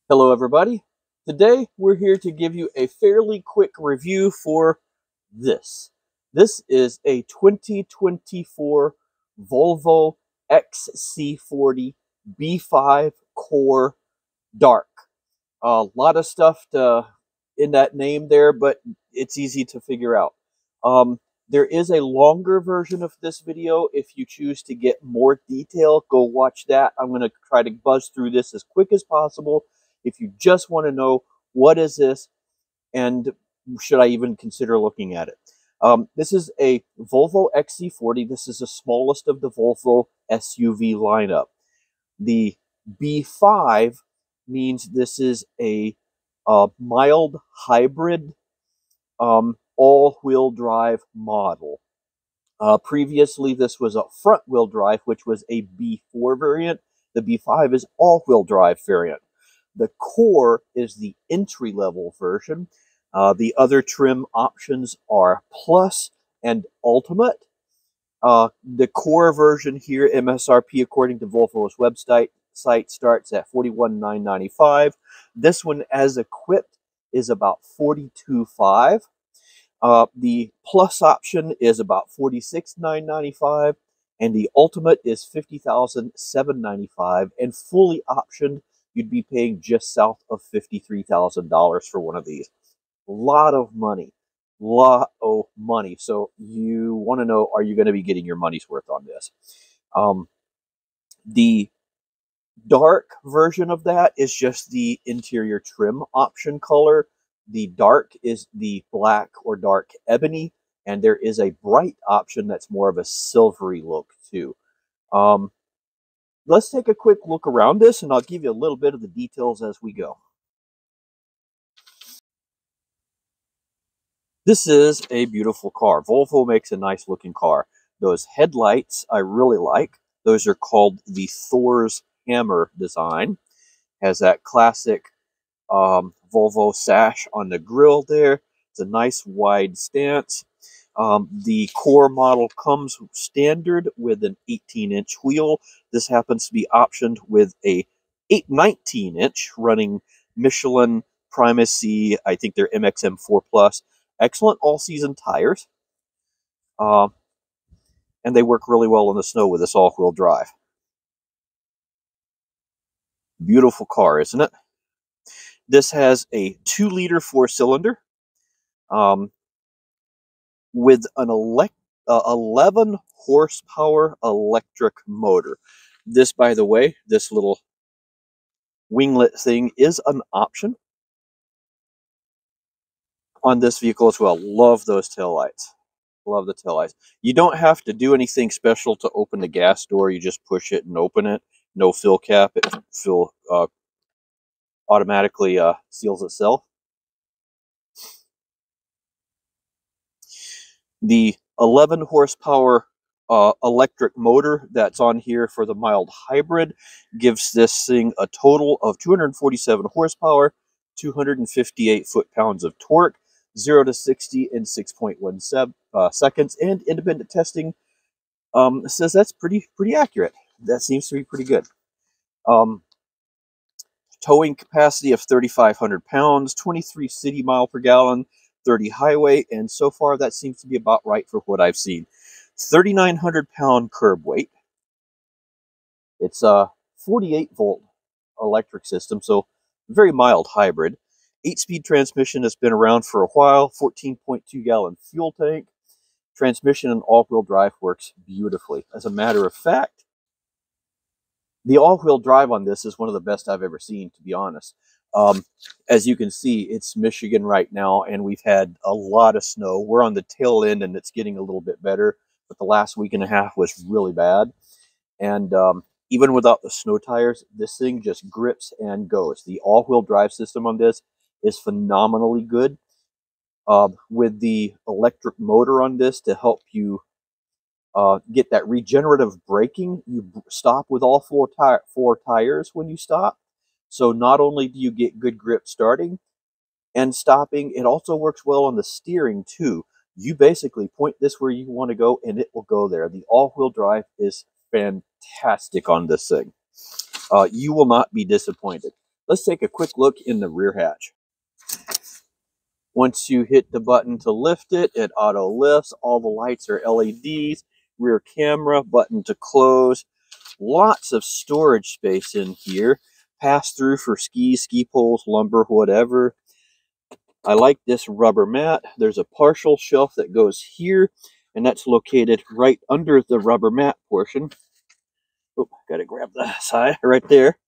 Hello everybody. Today we're here to give you a fairly quick review for this. This is a 2024 Volvo XC40 B5 Core Dark. A lot of stuff in that name there, but it's easy to figure out. There is a longer version of this video. If you choose to get more detail, go watch that. I'm going to try to buzz through this as quick as possible. If you just want to know what is this and should I even consider looking at it. This is a Volvo XC40. This is the smallest of the Volvo SUV lineup. The B5 means this is a mild hybrid all-wheel drive model. Previously, this was a front-wheel drive, which was a B4 variant. The B5 is all-wheel drive variant. The Core is the entry-level version. The other trim options are Plus and Ultimate. The Core version here, MSRP according to Volvo's website, starts at $41,995. This one, as equipped, is about $42,500. The Plus option is about $46,995, and the Ultimate is $50,795. And fully optioned, you'd be paying just south of $53,000 for one of these. A lot of money. So you want to know, are you going to be getting your money's worth on this? The dark version of that is just the interior trim option color. The dark is the black or dark ebony, and there is a bright option that's more of a silvery look too. Let's take a quick look around this, and I'll give you a little bit of the details as we go. This is a beautiful car. Volvo makes a nice looking car. Those headlights I really like. Those are called the Thor's Hammer design. Has that classic Volvo sash on the grille there. It's a nice wide stance. The Core model comes standard with an 18-inch wheel. This happens to be optioned with a 19-inch running Michelin Primacy, I think they're MXM 4 Plus. Excellent all-season tires. And they work really well in the snow with this all-wheel drive. Beautiful car, isn't it? This has a 2-liter 4-cylinder with an 11 horsepower electric motor. This, by the way, this little winglet thing is an option on this vehicle as well. Love those taillights. Love the taillights. You don't have to do anything special to open the gas door. You just push it and open it. No fill cap. It automatically seals itself. The 11 horsepower electric motor that's on here for the mild hybrid gives this thing a total of 247 horsepower, 258 foot-pounds of torque, 0 to 60 in 6.17 seconds, and independent testing says that's pretty accurate. That seems to be pretty good. Towing capacity of 3,500 pounds, 23 city mile per gallon, 30 highway, and so far that seems to be about right for what I've seen. 3,900 pound curb weight. It's a 48 volt electric system, so very mild hybrid. 8-speed transmission has been around for a while. 14.2 gallon fuel tank. Transmission and all-wheel drive works beautifully. As a matter of fact, the all-wheel drive on this is one of the best I've ever seen, to be honest. As you can see, it's Michigan right now, and we've had a lot of snow. We're on the tail end, and it's getting a little bit better, but the last week and a half was really bad. And even without the snow tires, this thing just grips and goes. The all-wheel drive system on this is phenomenally good. With the electric motor on this to help you get that regenerative braking, you stop with all four tires when you stop. So not only do you get good grip starting and stopping, it also works well on the steering too. You basically point this where you want to go and it will go there. The all-wheel drive is fantastic on this thing. You will not be disappointed. Let's take a quick look in the rear hatch. Once you hit the button to lift it, it auto lifts. All the lights are LEDs. Rear camera, button to close. Lots of storage space in here. Pass through for skis, ski poles, lumber, whatever. I like this rubber mat. There's a partial shelf that goes here, and that's located right under the rubber mat portion. Oh, gotta grab the side right there.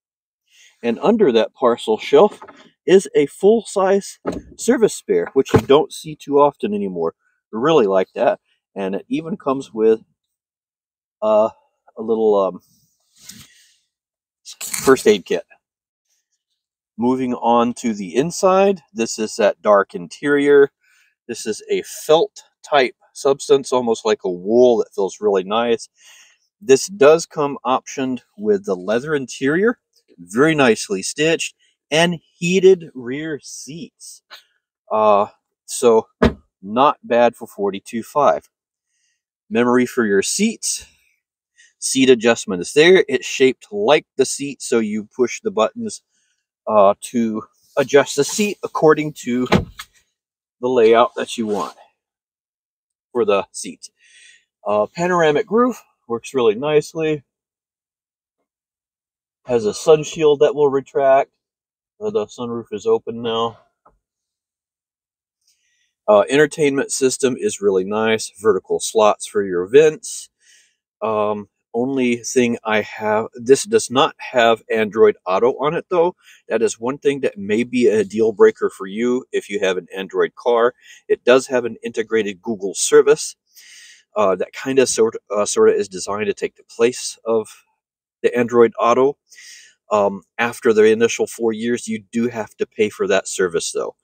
And under that parcel shelf is a full-size service spare, which you don't see too often anymore. Really like that. And it even comes with a little first aid kit. Moving on to the inside, this is that dark interior. This is a felt type substance, almost like a wool, that feels really nice. This does come optioned with the leather interior, very nicely stitched, and heated rear seats. So not bad for $42,500. Memory for your seats. Seat adjustment is there. It's shaped like the seat, so you push the buttons to adjust the seat according to the layout that you want for the seats. Panoramic roof works really nicely. Has a sun shield that will retract. The sunroof is open now. Entertainment system is really nice. Vertical slots for your vents. Only thing I have, this does not have Android Auto on it though. That is one thing that may be a deal breaker for you if you have an Android car. It does have an integrated Google service that kind of sort of is designed to take the place of the Android Auto. After the initial 4 years, you do have to pay for that service though.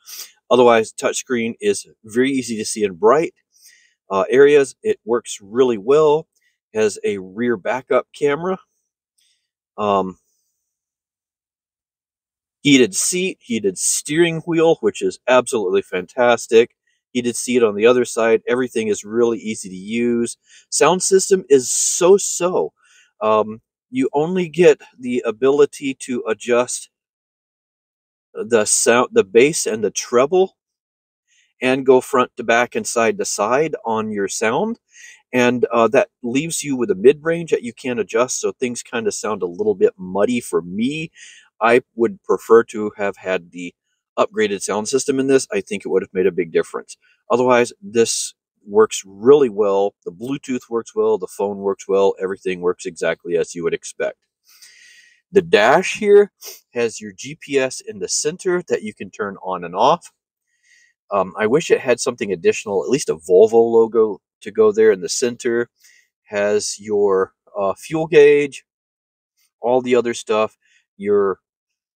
Otherwise, touchscreen is very easy to see in bright areas. It works really well. Has a rear backup camera. Heated seat, heated steering wheel, which is absolutely fantastic. Heated seat on the other side. Everything is really easy to use. Sound system is so-so. You only get the ability to adjust the sound, the bass and the treble, and go front to back and side to side on your sound. And that leaves you with a mid-range that you can't adjust, so things kind of sound a little bit muddy for me. I would prefer to have had the upgraded sound system in this. I think it would have made a big difference. Otherwise, this works really well. The Bluetooth works well. The phone works well. Everything works exactly as you would expect. The dash here has your GPS in the center that you can turn on and off. I wish it had something additional, at least a Volvo logo to go there in the center. Has your fuel gauge, all the other stuff, your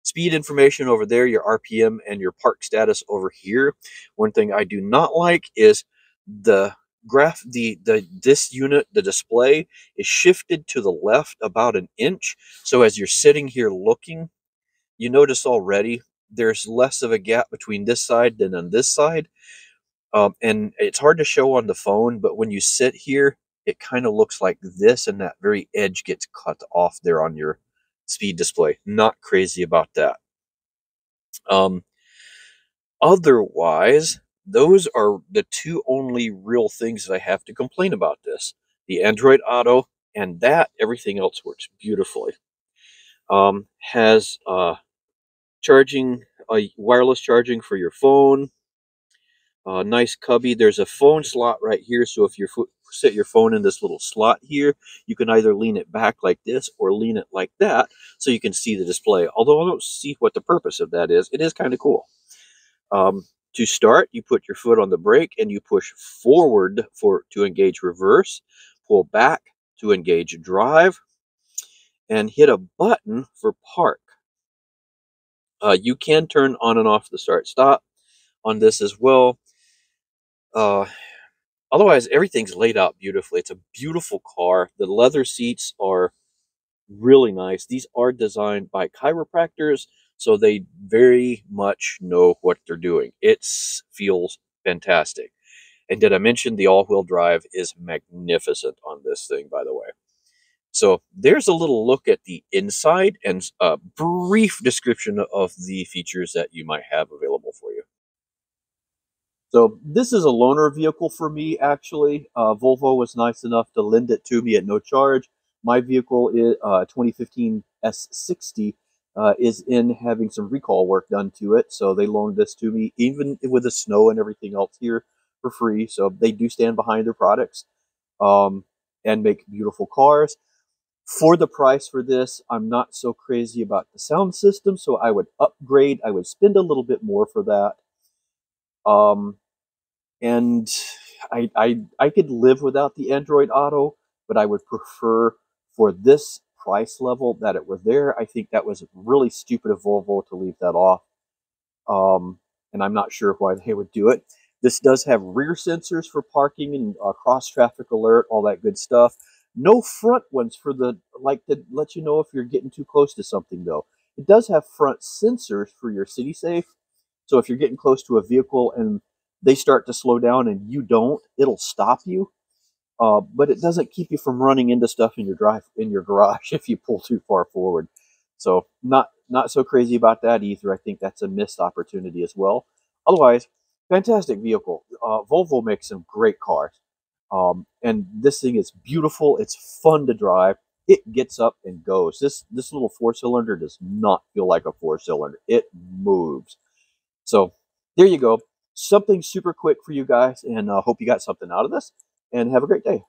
speed information over there, your RPM, and your park status over here. One thing I do not like is the graph, this unit, the display is shifted to the left about an inch. So as you're sitting here looking, you notice already there's less of a gap between this side than on this side. And it's hard to show on the phone, but when you sit here, it kind of looks like this, and that very edge gets cut off there on your speed display. Not crazy about that. Otherwise, those are the two only real things that I have to complain about this. The Android Auto, and that everything else works beautifully. Has charging, wireless charging for your phone. Nice cubby. There's a phone slot right here, so if you set your phone in this little slot here, you can either lean it back like this or lean it like that, so you can see the display. Although I don't see what the purpose of that is. It is kind of cool. To start, you put your foot on the brake and you push forward to engage reverse, pull back to engage drive, and hit a button for park. You can turn on and off the start-stop on this as well. Otherwise, everything's laid out beautifully. It's a beautiful car. The leather seats are really nice. These are designed by chiropractors, so they very much know what they're doing. It feels fantastic. And did I mention the all-wheel drive is magnificent on this thing, by the way? So there's a little look at the inside and a brief description of the features that you might have available for you. So this is a loaner vehicle for me, actually. Volvo was nice enough to lend it to me at no charge. My vehicle is 2015 S60 is in having some recall work done to it, so they loaned this to me, even with the snow and everything else here, for free. So they do stand behind their products um, and make beautiful cars. For the price for this, I'm not so crazy about the sound system, so I would upgrade. I would spend a little bit more for that. Um, and I could live without the Android Auto, but I would prefer for this price level that it were there. I think that was really stupid of Volvo to leave that off, and I'm not sure why they would do it. This does have rear sensors for parking and cross traffic alert, all that good stuff. No front ones for the like to let you know if you're getting too close to something though. It does have front sensors for your city safe, so if you're getting close to a vehicle and they start to slow down and you don't, it'll stop you. But it doesn't keep you from running into stuff in your garage if you pull too far forward. So not so crazy about that either. I think that's a missed opportunity as well. Otherwise, fantastic vehicle. Volvo makes some great cars, and this thing is beautiful. It's fun to drive. It gets up and goes. This little four cylinder does not feel like a four cylinder. It moves. So there you go. Something super quick for you guys, and hope you got something out of this. And have a great day.